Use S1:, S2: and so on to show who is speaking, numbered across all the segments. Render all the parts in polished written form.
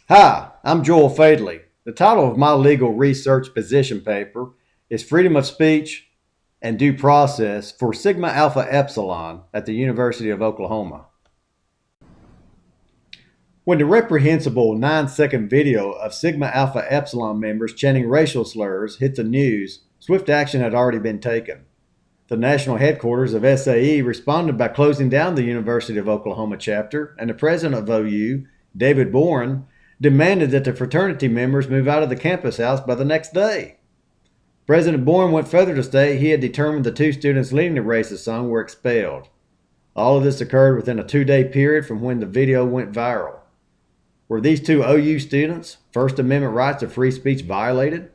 S1: Hi, I'm Joel Fadley. The title of my legal research position paper is Freedom of Speech and Due Process for Sigma Alpha Epsilon at the University of Oklahoma. When the reprehensible 9-second video of Sigma Alpha Epsilon members chanting racial slurs hit the news, swift action had already been taken. The national headquarters of SAE responded by closing down the University of Oklahoma chapter, and the president of OU, David Boren, demanded that the fraternity members move out of the campus house by the next day. President Boren went further to state he had determined the two students leading the racist song were expelled. All of this occurred within a 2-day period from when the video went viral. Were these two OU students' First Amendment rights of free speech violated?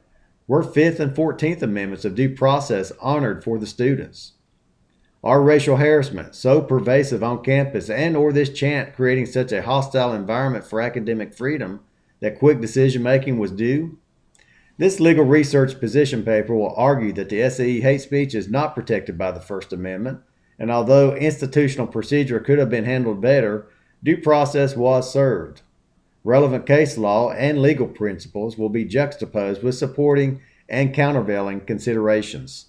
S1: Were 5th and 14th Amendments of due process honored for the students? Are racial harassment so pervasive on campus and or this chant creating such a hostile environment for academic freedom that quick decision-making was due? This legal research position paper will argue that the SAE hate speech is not protected by the First Amendment, and although institutional procedure could have been handled better, due process was served. Relevant case law and legal principles will be juxtaposed with supporting and countervailing considerations.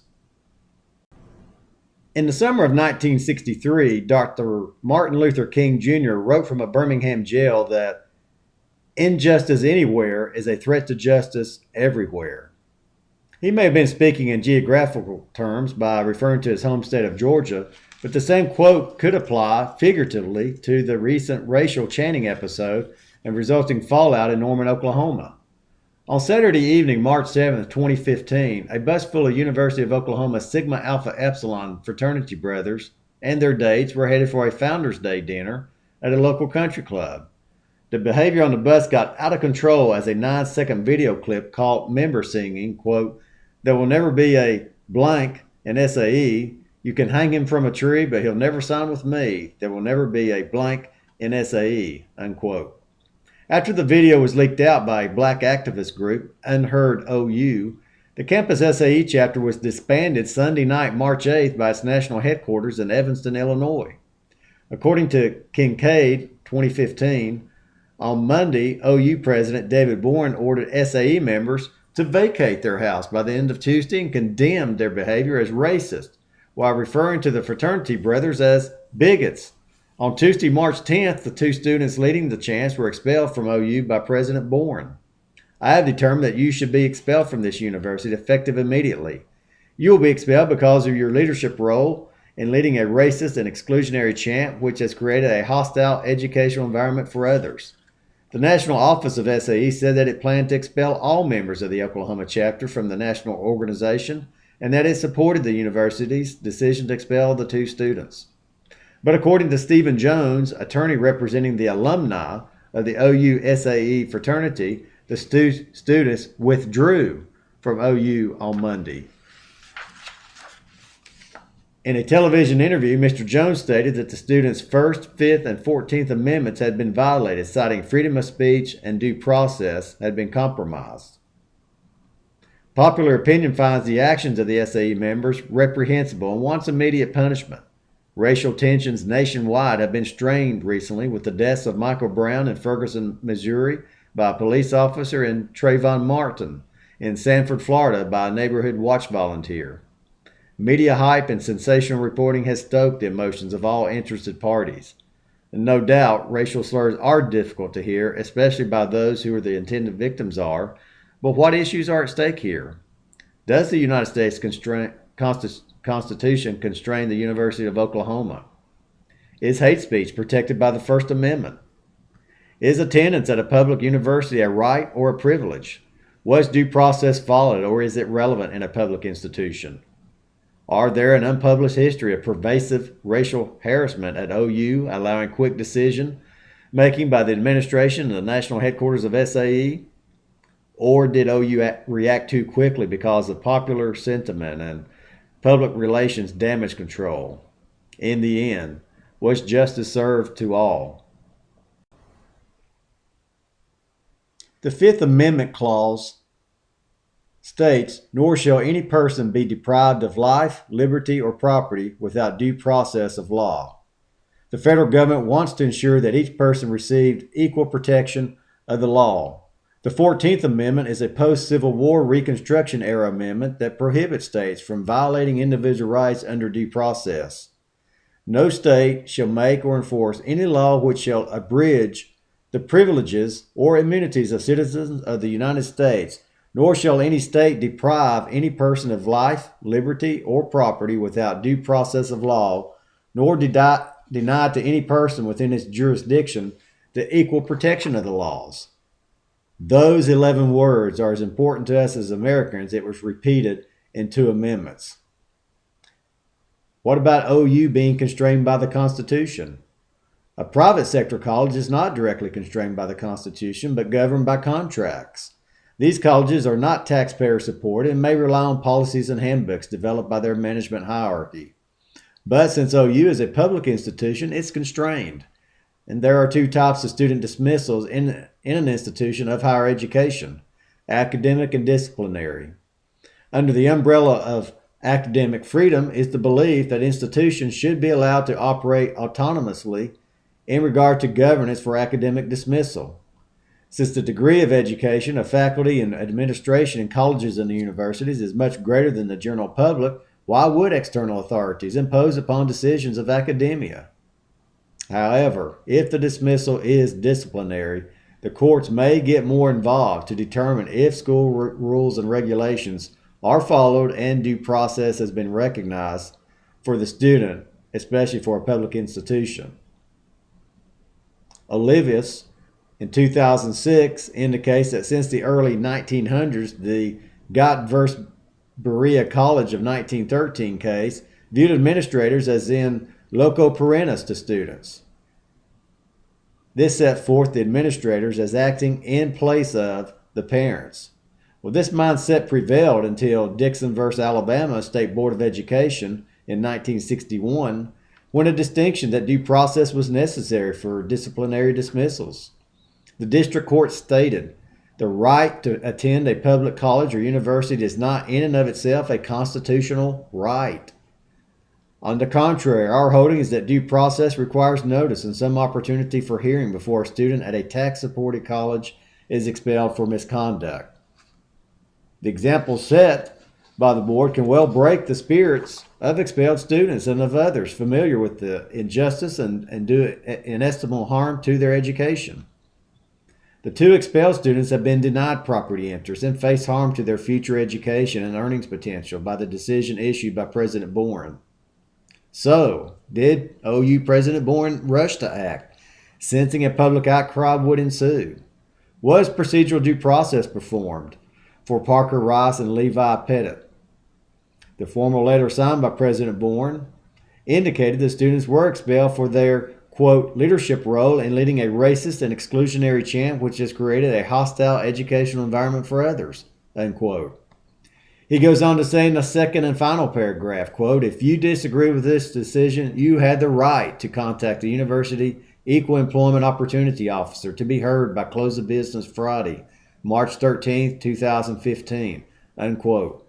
S1: In the summer of 1963, Dr. Martin Luther King Jr. wrote from a Birmingham jail that injustice anywhere is a threat to justice everywhere. He may have been speaking in geographical terms by referring to his home state of Georgia, but the same quote could apply figuratively to the recent racial chanting episode and resulting fallout in Norman, Oklahoma. On Saturday evening, March 7, 2015, a bus full of University of Oklahoma Sigma Alpha Epsilon fraternity brothers and their dates were headed for a Founders Day dinner at a local country club. The behavior on the bus got out of control as a 9-second video clip caught members singing, quote, "There will never be a blank in SAE. You can hang him from a tree, but he'll never sign with me. There will never be a blank in SAE," unquote. After the video was leaked out by a black activist group, Unheard OU, the campus SAE chapter was disbanded Sunday night, March 8th by its national headquarters in Evanston, Illinois. According to Kincaid, 2015, on Monday, OU President David Boren ordered SAE members to vacate their house by the end of Tuesday and condemned their behavior as racist, while referring to the fraternity brothers as bigots. On Tuesday, March 10th, the two students leading the chants were expelled from OU by President Boren. "I have determined that you should be expelled from this university effective immediately. You will be expelled because of your leadership role in leading a racist and exclusionary chant which has created a hostile educational environment for others." The national office of SAE said that it planned to expel all members of the Oklahoma chapter from the national organization and that it supported the university's decision to expel the two students. But according to Stephen Jones, attorney representing the alumni of the OU SAE fraternity, the students withdrew from OU on Monday. In a television interview, Mr. Jones stated that the students' First, Fifth, and 14th Amendments had been violated, citing freedom of speech and due process had been compromised. Popular opinion finds the actions of the SAE members reprehensible and wants immediate punishment. Racial tensions nationwide have been strained recently with the deaths of Michael Brown in Ferguson, Missouri by a police officer and Trayvon Martin in Sanford, Florida by a neighborhood watch volunteer. Media hype and sensational reporting has stoked the emotions of all interested parties. And no doubt, racial slurs are difficult to hear, especially by those who the intended victims are. But what issues are at stake here? Does the United States Constitution constrain the University of Oklahoma? Is hate speech protected by the First Amendment? Is attendance at a public university a right or a privilege? Was due process followed, or is it relevant in a public institution? Are there an unpublished history of pervasive racial harassment at OU, allowing quick decision making by the administration and the national headquarters of SAE? Or did OU react too quickly because of popular sentiment and public relations damage control? In the end, was justice served to all? The Fifth Amendment clause states, "Nor shall any person be deprived of life, liberty, or property without due process of law." The federal government wants to ensure that each person received equal protection of the law. The 14th Amendment is a post-Civil War Reconstruction era amendment that prohibits states from violating individual rights under due process. No state shall make or enforce any law which shall abridge the privileges or immunities of citizens of the United States, nor shall any state deprive any person of life, liberty, or property without due process of law, nor deny to any person within its jurisdiction the equal protection of the laws. Those 11 words are as important to us as Americans. It was repeated in 2 amendments. What about OU being constrained by the Constitution? A private sector college is not directly constrained by the Constitution, but governed by contracts. These colleges are not taxpayer supported and may rely on policies and handbooks developed by their management hierarchy. But since OU is a public institution, it's constrained. And there are 2 types of student dismissals in an institution of higher education: academic and disciplinary. Under the umbrella of academic freedom is the belief that institutions should be allowed to operate autonomously in regard to governance for academic dismissal. Since the degree of education of faculty and administration in colleges and universities is much greater than the general public, why would external authorities impose upon decisions of academia? However, if the dismissal is disciplinary, the courts may get more involved to determine if school rules and regulations are followed and due process has been recognized for the student, especially for a public institution. Olivius, in 2006, indicates that since the early 1900s, the Gott vs. Berea College of 1913 case viewed administrators as in loco parentis to students. This set forth the administrators as acting in place of the parents. Well, this mindset prevailed until Dixon v. Alabama State Board of Education in 1961, when a distinction that due process was necessary for disciplinary dismissals. The district court stated, "The right to attend a public college or university is not in and of itself a constitutional right. On the contrary, our holding is that due process requires notice and some opportunity for hearing before a student at a tax-supported college is expelled for misconduct." The example set by the board can well break the spirits of expelled students and of others familiar with the injustice and do inestimable harm to their education. The 2 expelled students have been denied property interest and face harm to their future education and earnings potential by the decision issued by President Boren. So, did OU President Boren rush to act, sensing a public outcry would ensue? Was procedural due process performed for Parker Rice and Levi Pettit? The formal letter signed by President Boren indicated the students were expelled for their, quote, leadership role in leading a racist and exclusionary chant which has created a hostile educational environment for others, unquote. He goes on to say in the second and final paragraph, quote, "If you disagree with this decision, you had the right to contact the University Equal Employment Opportunity Officer to be heard by close of business Friday, March 13, 2015, unquote.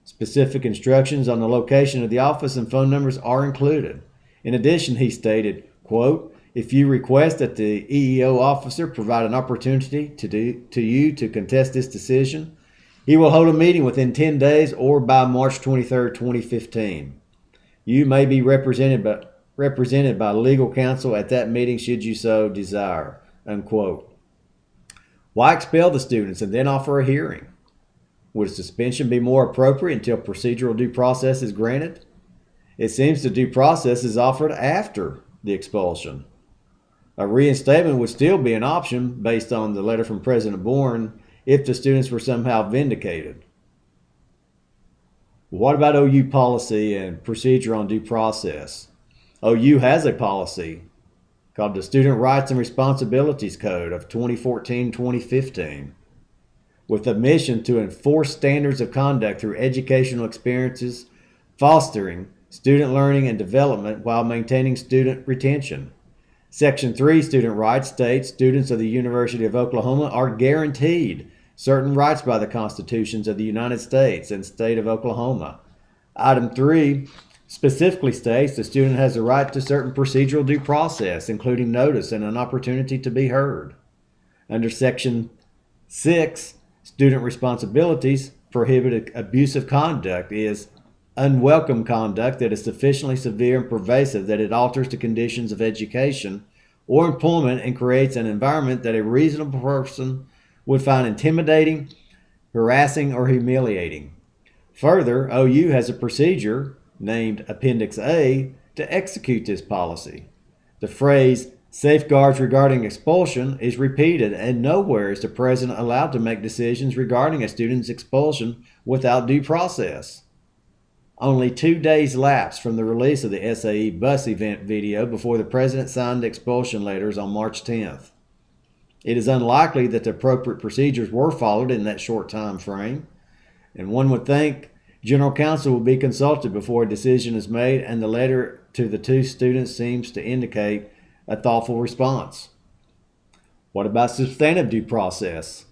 S1: Specific instructions on the location of the office and phone numbers are included. In addition, he stated, quote, "If you request that the EEO officer provide an opportunity to you to contest this decision, he will hold a meeting within 10 days or by March 23, 2015. You may be represented by legal counsel at that meeting should you so desire," unquote. Why expel the students and then offer a hearing? Would suspension be more appropriate until procedural due process is granted? It seems the due process is offered after the expulsion. A reinstatement would still be an option based on the letter from President Boren if the students were somehow vindicated. What about OU policy and procedure on due process? OU has a policy called the Student Rights and Responsibilities Code of 2014-2015, with a mission to enforce standards of conduct through educational experiences, fostering student learning and development while maintaining student retention. Section 3 student rights states students of the University of Oklahoma are guaranteed certain rights by the constitutions of the United States and state of Oklahoma. Item 3 specifically states the student has the right to certain procedural due process, including notice and an opportunity to be heard. Under Section 6, student responsibilities prohibit abusive conduct is unwelcome conduct that is sufficiently severe and pervasive that it alters the conditions of education or employment and creates an environment that a reasonable person would find intimidating, harassing, or humiliating. Further, OU has a procedure named Appendix A to execute this policy. The phrase safeguards regarding expulsion is repeated, and nowhere is the president allowed to make decisions regarding a student's expulsion without due process. Only 2 days lapsed from the release of the SAE bus event video before the president signed the expulsion letters on March 10th. It is unlikely that the appropriate procedures were followed in that short time frame, and one would think General Counsel will be consulted before a decision is made, and the letter to the two students seems to indicate a thoughtful response. What about substantive due process?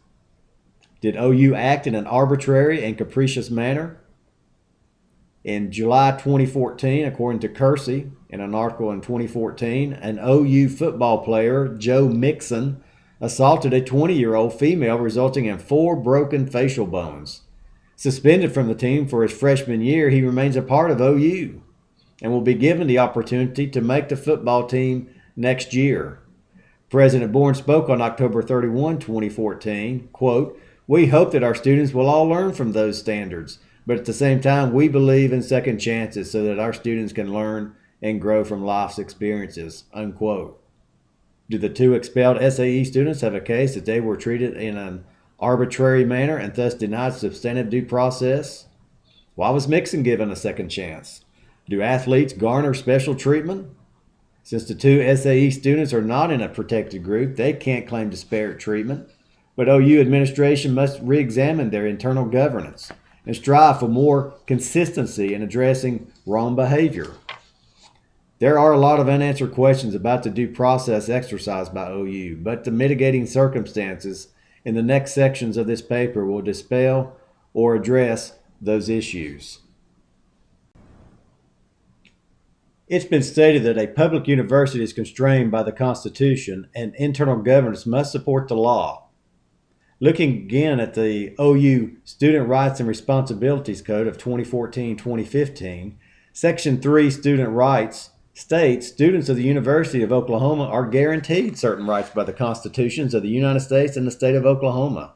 S1: Did OU act in an arbitrary and capricious manner? In July 2014, according to Kersey, in an article in 2014, an OU football player, Joe Mixon, assaulted a 20-year-old female, resulting in 4 broken facial bones. Suspended from the team for his freshman year, he remains a part of OU and will be given the opportunity to make the football team next year. President Bourne spoke on October 31, 2014, quote, "We hope that our students will all learn from those standards, but at the same time, we believe in second chances so that our students can learn and grow from life's experiences," unquote. Do the 2 expelled SAE students have a case that they were treated in an arbitrary manner and thus denied substantive due process? Why was Mixon given a second chance? Do athletes garner special treatment? Since the 2 SAE students are not in a protected group, they can't claim disparate treatment. But OU administration must re-examine their internal governance and strive for more consistency in addressing wrong behavior. There are a lot of unanswered questions about the due process exercised by OU, but the mitigating circumstances in the next sections of this paper will dispel or address those issues. It's been stated that a public university is constrained by the Constitution and internal governance must support the law. Looking again at the OU Student Rights and Responsibilities Code of 2014-2015, Section 3 Student Rights states students of the University of Oklahoma are guaranteed certain rights by the constitutions of the United States and the state of Oklahoma.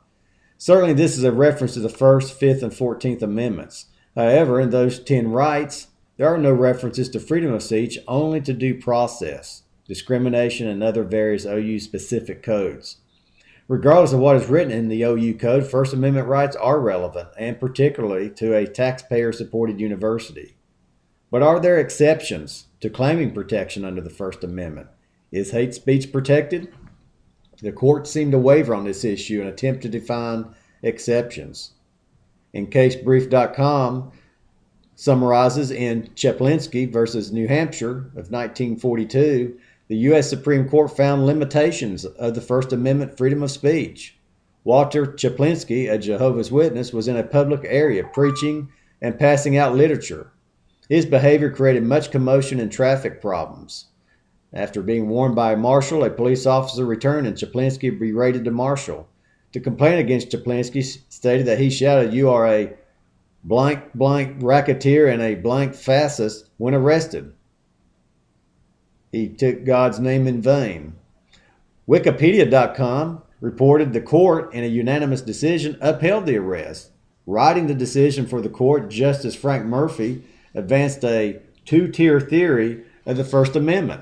S1: Certainly this is a reference to the 1st, 5th, and 14th Amendments. However, in those 10 rights, there are no references to freedom of speech, only to due process, discrimination, and other various OU-specific codes. Regardless of what is written in the OU Code, First Amendment rights are relevant, and particularly to a taxpayer-supported university. But are there exceptions to claiming protection under the First Amendment? Is hate speech protected? The courts seem to waver on this issue and attempt to define exceptions. In CaseBrief.com summarizes in Chaplinsky versus New Hampshire of 1942, the U.S. Supreme Court found limitations of the First Amendment freedom of speech. Walter Chaplinsky, a Jehovah's Witness, was in a public area preaching and passing out literature. His behavior created much commotion and traffic problems. After being warned by a marshal, a police officer returned and Chaplinsky berated the marshal. To complain against Chaplinsky, stated that he shouted, "You are a blank blank racketeer and a blank fascist," when arrested. He took God's name in vain. Wikipedia.com reported the court, in a unanimous decision, upheld the arrest. Writing the decision for the court, Justice Frank Murphy advanced a 2-tier theory of the First Amendment.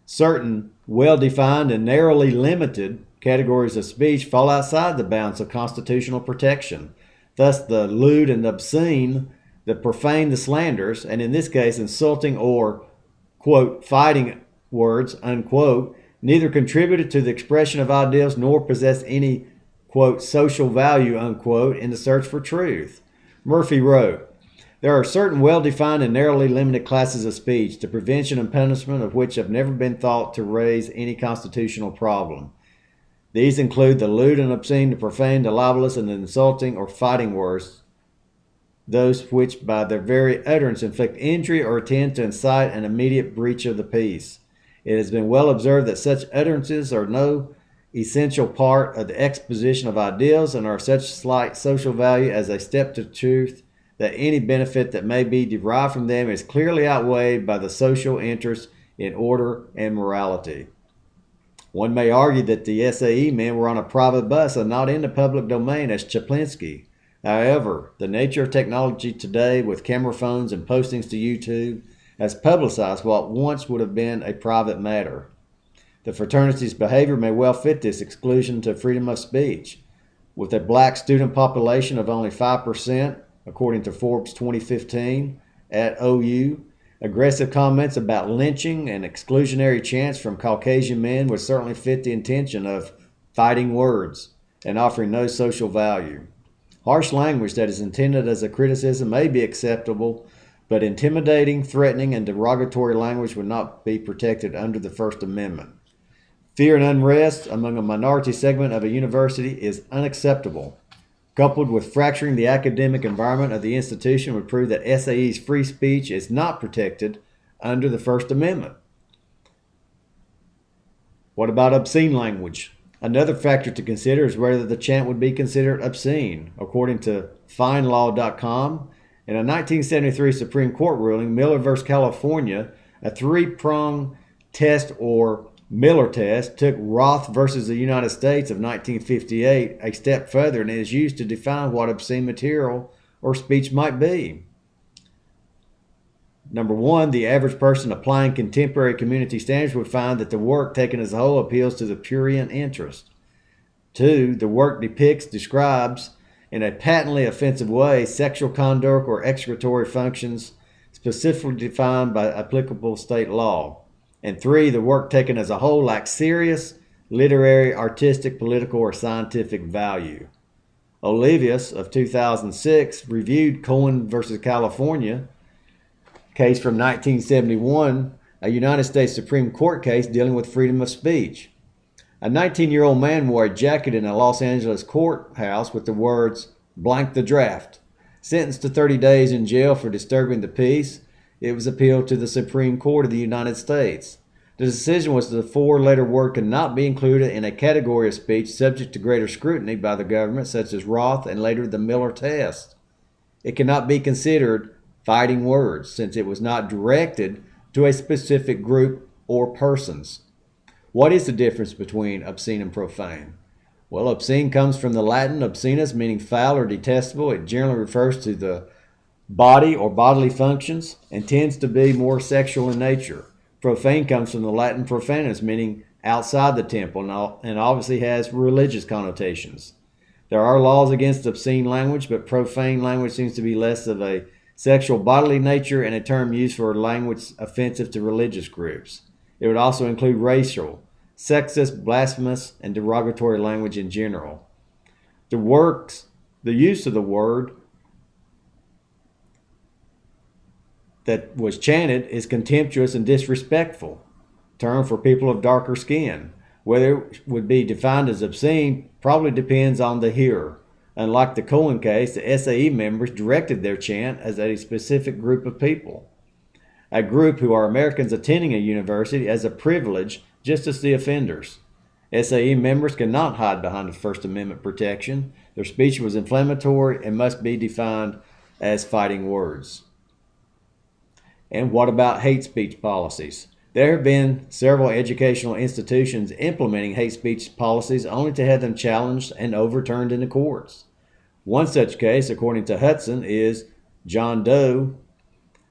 S1: Certain well-defined and narrowly limited categories of speech fall outside the bounds of constitutional protection. Thus, the lewd and obscene, the profane, the slanders, and in this case, insulting or, quote, fighting words, unquote, neither contributed to the expression of ideals nor possess any, quote, social value, unquote, in the search for truth. Murphy wrote, "There are certain well-defined and narrowly limited classes of speech, the prevention and punishment of which have never been thought to raise any constitutional problem. These include the lewd and obscene, the profane, the libelous, and the insulting or fighting words, those which by their very utterance inflict injury or tend to incite an immediate breach of the peace. It has been well observed that such utterances are no essential part of the exposition of ideals and are such slight social value as a step to truth that any benefit that may be derived from them is clearly outweighed by the social interest in order and morality. One may argue that the SAE men were on a private bus and not in the public domain as Chaplinsky. However, the nature of technology today with camera phones and postings to YouTube has publicized what once would have been a private matter. The fraternity's behavior may well fit this exclusion to freedom of speech. With a black student population of only 5%, according to Forbes 2015, at OU, aggressive comments about lynching and exclusionary chants from Caucasian men would certainly fit the intention of fighting words and offering no social value. Harsh language that is intended as a criticism may be acceptable, but intimidating, threatening, and derogatory language would not be protected under the First Amendment. Fear and unrest among a minority segment of a university is unacceptable. Coupled with fracturing the academic environment of the institution would prove that SAE's free speech is not protected under the First Amendment. What about obscene language? Another factor to consider is whether the chant would be considered obscene. According to FindLaw.com, in a 1973 Supreme Court ruling, Miller v. California, a three-pronged test or Miller test took Roth versus the United States of 1958 a step further and is used to define what obscene material or speech might be. Number one, the average person applying contemporary community standards would find that the work taken as a whole appeals to the prurient interest. Two, the work depicts, describes, in a patently offensive way, sexual conduct or excretory functions specifically defined by applicable state law. And three, the work taken as a whole lacks serious literary, artistic, political, or scientific value. Olivius of 2006 reviewed Cohen versus California case from 1971, a United States Supreme Court case dealing with freedom of speech. A 19-year-old man wore a jacket in a Los Angeles courthouse with the words, "Blank the draft." Sentenced to 30 days in jail for disturbing the peace, it was appealed to the Supreme Court of the United States. The decision was that the four-letter word could not be included in a category of speech subject to greater scrutiny by the government, such as Roth and later the Miller test. It cannot be considered fighting words, since it was not directed to a specific group or persons. What is the difference between obscene and profane? Well, obscene comes from the Latin obscenus, meaning foul or detestable. It generally refers to the body or bodily functions and tends to be more sexual in nature. Profane comes from the Latin profanus, meaning outside the temple, and obviously has religious connotations. There are laws against obscene language, but profane language seems to be less of a sexual bodily nature and a term used for language offensive to religious groups. It would also include racial, sexist, blasphemous, and derogatory language in general. The use of the word that was chanted is contemptuous and disrespectful, term for people of darker skin. Whether it would be defined as obscene probably depends on the hearer. Unlike the Cohen case, the SAE members directed their chant as a specific group of people, a group who are Americans attending a university as a privilege, just as the offenders. SAE members cannot hide behind the First Amendment protection. Their speech was inflammatory and must be defined as fighting words. And what about hate speech policies? There have been several educational institutions implementing hate speech policies only to have them challenged and overturned in the courts. One such case, according to Hudson, is John Doe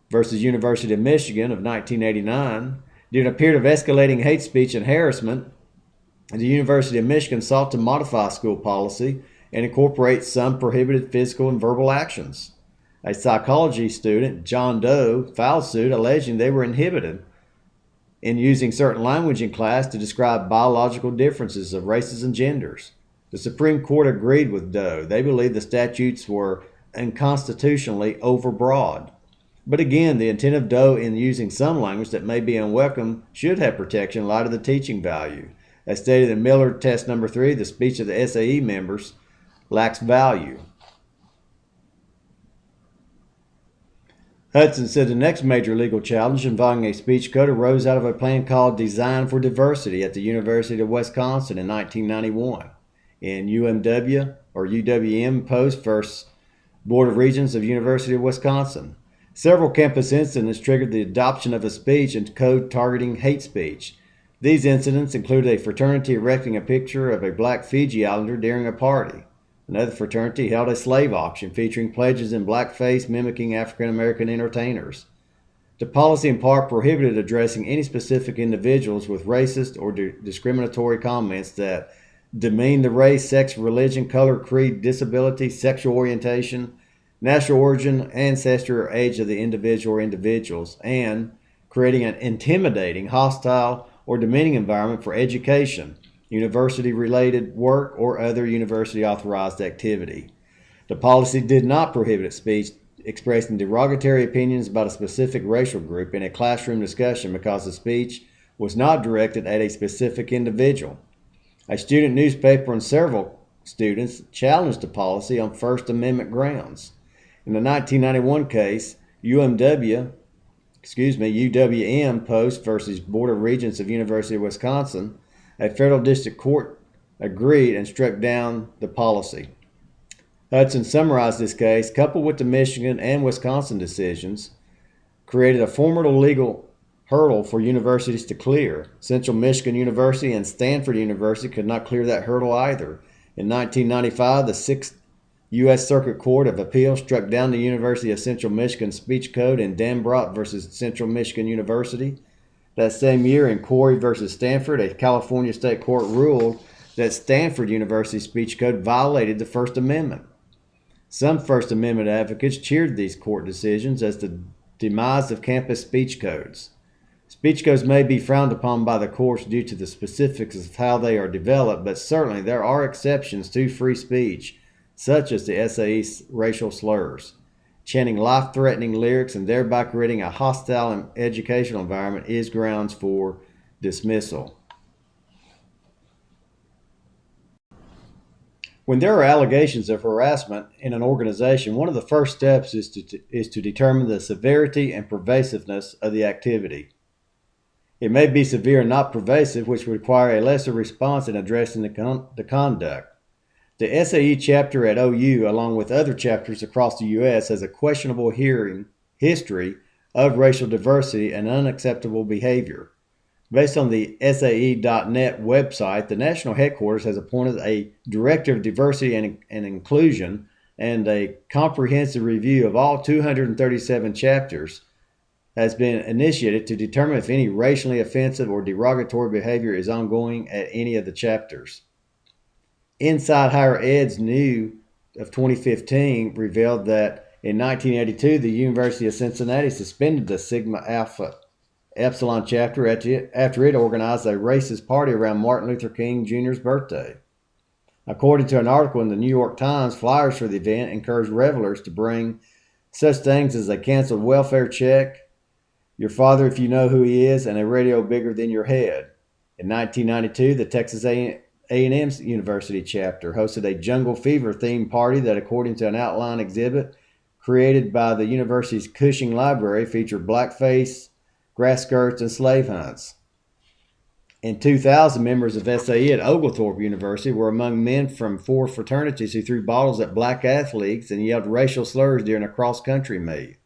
S1: versus University of Michigan of 1989. During a period of escalating hate speech and harassment, the University of Michigan sought to modify school policy and incorporate some prohibited physical and verbal actions. A psychology student, John Doe, filed suit alleging they were inhibited in using certain language in class to describe biological differences of races and genders. The Supreme Court agreed with Doe. They believed the statutes were unconstitutionally overbroad. But again, the intent of Doe in using some language that may be unwelcome should have protection in light of the teaching value. As stated in Miller Test Number 3, the speech of the SAE members lacks value. Hudson said the next major legal challenge involving a speech code arose out of a plan called Design for Diversity at the University of Wisconsin in 1991. In UMW or UWM Post versus Board of Regents of University of Wisconsin. Several campus incidents triggered the adoption of a speech and code targeting hate speech. These incidents included a fraternity erecting a picture of a black Fiji Islander during a party. Another fraternity held a slave auction featuring pledges in blackface mimicking African American entertainers. The policy in part prohibited addressing any specific individuals with racist or discriminatory comments that demean the race, sex, religion, color, creed, disability, sexual orientation, national origin, ancestry, or age of the individual or individuals, and creating an intimidating, hostile, or demeaning environment for education, university-related work, or other university-authorized activity. The policy did not prohibit speech expressing derogatory opinions about a specific racial group in a classroom discussion because the speech was not directed at a specific individual. A student newspaper and several students challenged the policy on First Amendment grounds. In the 1991 case, UWM Post versus Board of Regents of University of Wisconsin, a federal district court agreed and struck down the policy. Hudson summarized this case, coupled with the Michigan and Wisconsin decisions, created a formidable legal hurdle for universities to clear. Central Michigan University and Stanford University could not clear that hurdle either. In 1995, the Sixth U.S. Circuit Court of Appeals struck down the University of Central Michigan speech code in Dambrot versus Central Michigan University. That same year, in Corey versus Stanford, a California state court ruled that Stanford University speech code violated the First Amendment. Some First Amendment advocates cheered these court decisions as the demise of campus speech codes. Speech codes may be frowned upon by the courts due to the specifics of how they are developed, but certainly there are exceptions to free speech, such as the SAE's racial slurs. Chanting life-threatening lyrics and thereby creating a hostile educational environment is grounds for dismissal. When there are allegations of harassment in an organization, one of the first steps is to determine the severity and pervasiveness of the activity. It may be severe and not pervasive, which would require a lesser response in addressing the conduct. The SAE chapter at OU, along with other chapters across the U.S., has a questionable history of racial diversity and unacceptable behavior. Based on the SAE.net website, the national headquarters has appointed a Director of Diversity and Inclusion, and a comprehensive review of all 237 chapters has been initiated to determine if any racially offensive or derogatory behavior is ongoing at any of the chapters. Inside Higher Ed's New of 2015 revealed that in 1982, the University of Cincinnati suspended the Sigma Alpha Epsilon chapter after it organized a racist party around Martin Luther King Jr.'s birthday. According to an article in the New York Times, flyers for the event encouraged revelers to bring such things as a canceled welfare check, your father if you know who he is, and a radio bigger than your head. In 1992, the Texas A&M University chapter hosted a Jungle Fever themed party that, according to an outline exhibit created by the university's Cushing Library, featured blackface, grass skirts, and slave hunts. In 2000, members of SAE at Oglethorpe University were among men from 4 fraternities who threw bottles at black athletes and yelled racial slurs during a cross-country meet.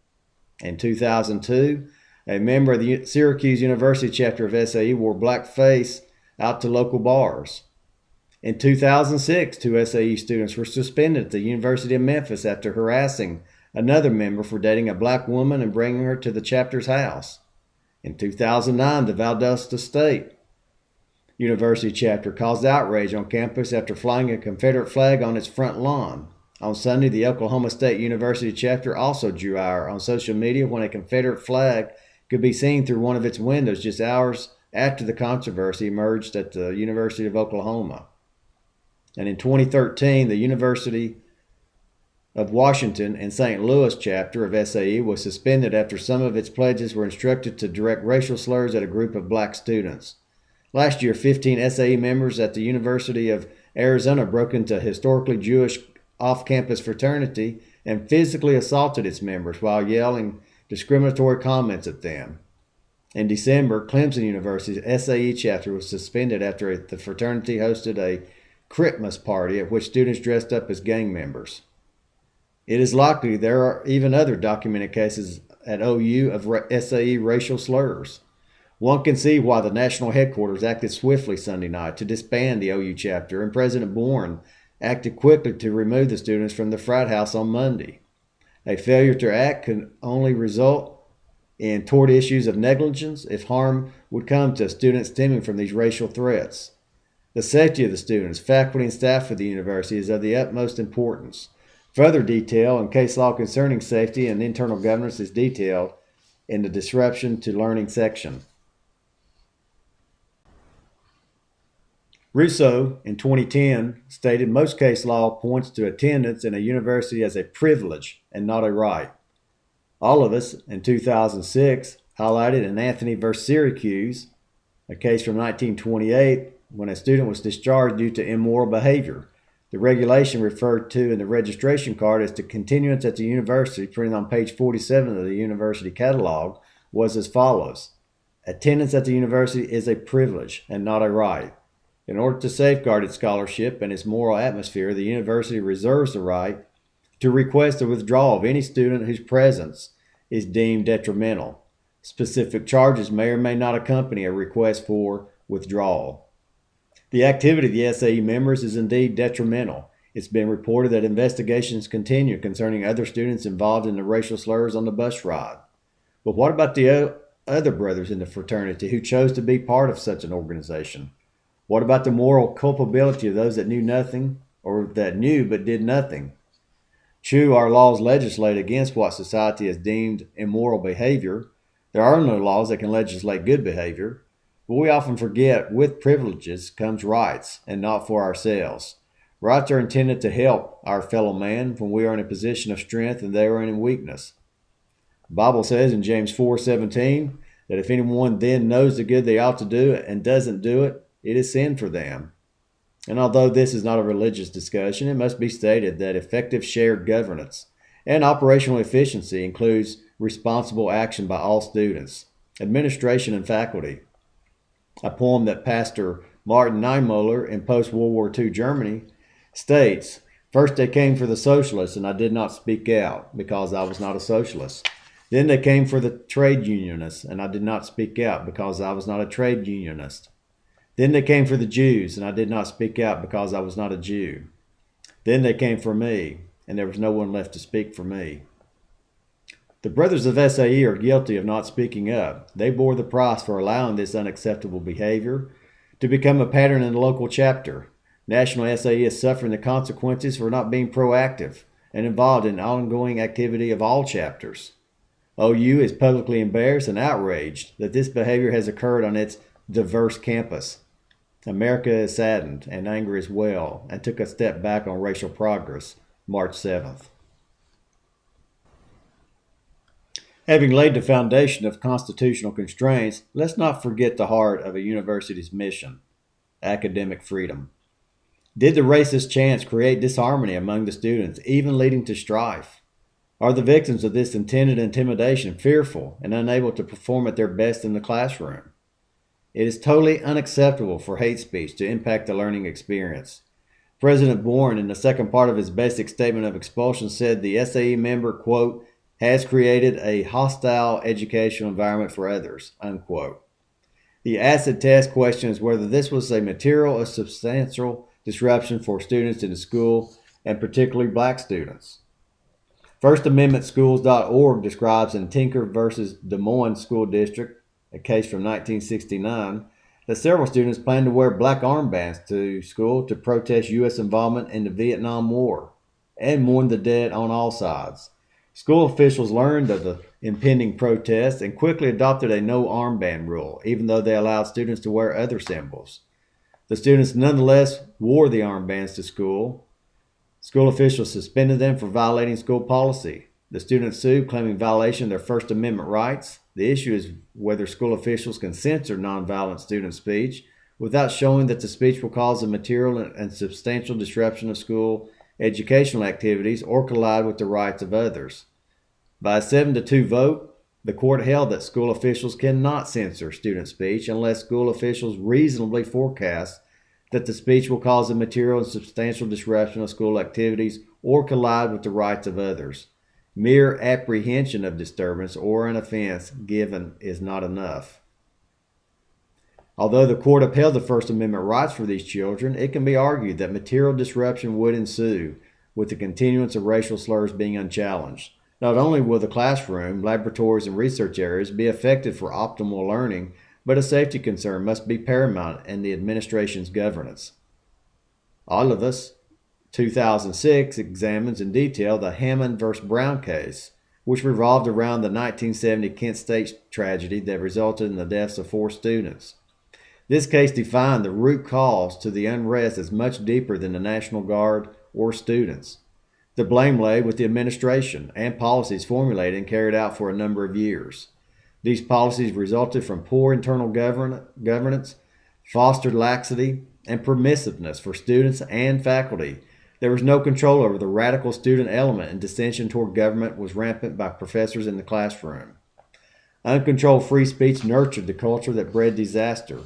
S1: In 2002, a member of the Syracuse University chapter of SAE wore blackface out to local bars. In 2006, 2 SAE students were suspended at the University of Memphis after harassing another member for dating a black woman and bringing her to the chapter's house. In 2009, the Valdosta State University chapter caused outrage on campus after flying a Confederate flag on its front lawn. On Sunday, the Oklahoma State University chapter also drew ire on social media when a Confederate flag could be seen through one of its windows just hours after the controversy emerged at the University of Oklahoma. And in 2013, the University of Washington and St. Louis chapter of SAE was suspended after some of its pledges were instructed to direct racial slurs at a group of black students. Last year, 15 SAE members at the University of Arizona broke into a historically Jewish off-campus fraternity and physically assaulted its members while yelling discriminatory comments at them. In December, Clemson University's SAE chapter was suspended after the fraternity hosted a Christmas party at which students dressed up as gang members. It is likely there are even other documented cases at OU of SAE racial slurs. One can see why the national headquarters acted swiftly Sunday night to disband the OU chapter, and President Bourne acted quickly to remove the students from the frat house on Monday. A failure to act can only result in toward issues of negligence if harm would come to students stemming from these racial threats. The safety of the students, faculty, and staff of the university is of the utmost importance. Further detail and case law concerning safety and internal governance is detailed in the Disruption to Learning section. Rousseau, in 2010, stated most case law points to attendance in a university as a privilege and not a right. All of us, in 2006, highlighted in Anthony v. Syracuse, a case from 1928, when a student was discharged due to immoral behavior. The regulation referred to in the registration card as to continuance at the university, printed on page 47 of the university catalog, was as follows. Attendance at the university is a privilege and not a right. In order to safeguard its scholarship and its moral atmosphere, the university reserves the right to request the withdrawal of any student whose presence is deemed detrimental. Specific charges may or may not accompany a request for withdrawal. The activity of the SAE members is indeed detrimental. It's been reported that investigations continue concerning other students involved in the racial slurs on the bus ride. But what about the other brothers in the fraternity who chose to be part of such an organization? What about the moral culpability of those that knew nothing or that knew but did nothing? True, our laws legislate against what society has deemed immoral behavior. There are no laws that can legislate good behavior. But we often forget with privileges comes rights, and not for ourselves. Rights are intended to help our fellow man when we are in a position of strength and they are in weakness. The Bible says in James 4:17 that if anyone then knows the good they ought to do and doesn't do it, it is sin for them. And although this is not a religious discussion, it must be stated that effective shared governance and operational efficiency includes responsible action by all students, administration, and faculty. A poem that Pastor Martin Niemöller in post-World War II Germany states, "First they came for the socialists, and I did not speak out because I was not a socialist. Then they came for the trade unionists, and I did not speak out because I was not a trade unionist. Then they came for the Jews, and I did not speak out because I was not a Jew. Then they came for me, and there was no one left to speak for me." The brothers of SAE are guilty of not speaking up. They bore the price for allowing this unacceptable behavior to become a pattern in the local chapter. National SAE is suffering the consequences for not being proactive and involved in ongoing activity of all chapters. OU is publicly embarrassed and outraged that this behavior has occurred on its diverse campus. America is saddened and angry as well, and took a step back on racial progress, March 7th. Having laid the foundation of constitutional constraints, let's not forget the heart of a university's mission, academic freedom. Did the racist chants create disharmony among the students, even leading to strife? Are the victims of this intended intimidation fearful and unable to perform at their best in the classroom? It is totally unacceptable for hate speech to impact the learning experience. President Bourne, in the second part of his basic statement of expulsion, said the SAE member, quote, has created a hostile educational environment for others, unquote. The acid test questions whether this was a material or substantial disruption for students in the school, and particularly black students. FirstAmendmentSchools.org describes in Tinker versus Des Moines School District, a case from 1969, that several students planned to wear black armbands to school to protest U.S. involvement in the Vietnam War and mourn the dead on all sides. School officials learned of the impending protest and quickly adopted a no armband rule, even though they allowed students to wear other symbols. The students nonetheless wore the armbands to school. School officials suspended them for violating school policy. The students sued, claiming violation of their First Amendment rights. The issue is whether school officials can censor nonviolent student speech without showing that the speech will cause a material and substantial disruption of school educational activities or collide with the rights of others. By a 7-2 vote, The court held that school officials cannot censor student speech unless school officials reasonably forecast that the speech will cause a material and substantial disruption of school activities or collide with the rights of others. Mere apprehension of disturbance or an offense given is not enough. Although the court upheld the First Amendment rights for these children, it can be argued that material disruption would ensue with the continuance of racial slurs being unchallenged. Not only will the classroom, laboratories, and research areas be affected for optimal learning, but a safety concern must be paramount in the administration's governance. Olivas, 2006, examines in detail the Hammond v. Brown case, which revolved around the 1970 Kent State tragedy that resulted in the deaths of 4 students. This case defined the root cause to the unrest as much deeper than the National Guard or students. The blame lay with the administration and policies formulated and carried out for a number of years. These policies resulted from poor internal governance, fostered laxity, and permissiveness for students and faculty. There was no control over the radical student element, and dissension toward government was rampant by professors in the classroom. Uncontrolled free speech nurtured the culture that bred disaster.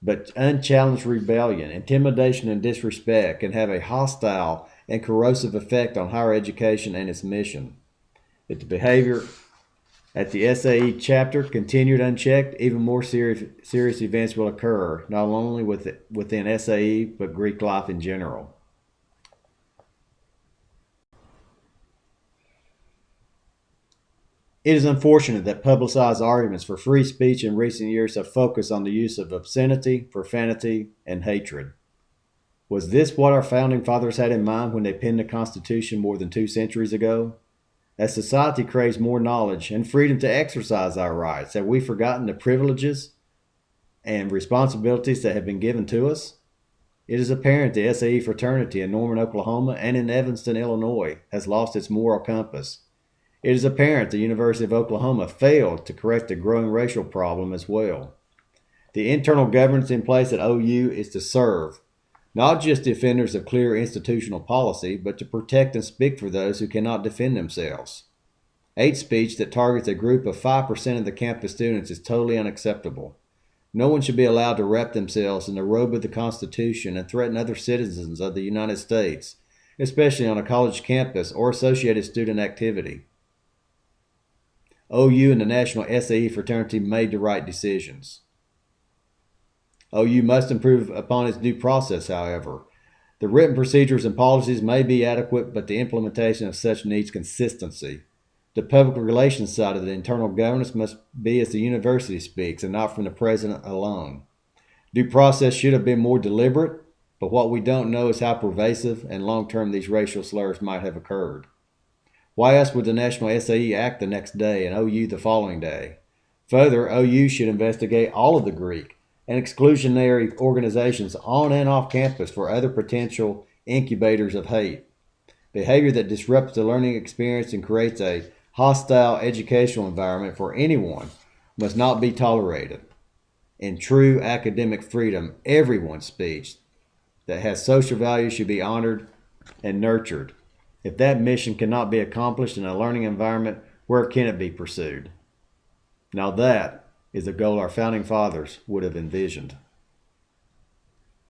S1: But unchallenged rebellion, intimidation, and disrespect can have a hostile and corrosive effect on higher education and its mission. If the behavior at the SAE chapter continued unchecked, even more serious events will occur, not only within SAE, but Greek life in general. It is unfortunate that publicized arguments for free speech in recent years have focused on the use of obscenity, profanity, and hatred. Was this what our founding fathers had in mind when they penned the Constitution more than 2 centuries ago? As society craves more knowledge and freedom to exercise our rights, have we forgotten the privileges and responsibilities that have been given to us? It is apparent the SAE fraternity in Norman, Oklahoma, and in Evanston, Illinois, has lost its moral compass. It is apparent the University of Oklahoma failed to correct the growing racial problem as well. The internal governance in place at OU is to serve not just defenders of clear institutional policy, but to protect and speak for those who cannot defend themselves. Hate speech that targets a group of 5% of the campus students is totally unacceptable. No one should be allowed to wrap themselves in the robe of the Constitution and threaten other citizens of the United States, especially on a college campus or associated student activity. OU and the National SAE fraternity made the right decisions. OU must improve upon its due process, however. The written procedures and policies may be adequate, but the implementation of such needs consistency. The public relations side of the internal governance must be as the university speaks and not from the president alone. Due process should have been more deliberate, but what we don't know is how pervasive and long-term these racial slurs might have occurred. Why else would the National SAE act the next day and OU the following day? Further, OU should investigate all of the Greek and exclusionary organizations on and off campus for other potential incubators of hate. Behavior that disrupts the learning experience and creates a hostile educational environment for anyone must not be tolerated. In true academic freedom, everyone's speech that has social value should be honored and nurtured. If that mission cannot be accomplished in a learning environment, where can it be pursued? Now that is a goal our founding fathers would have envisioned.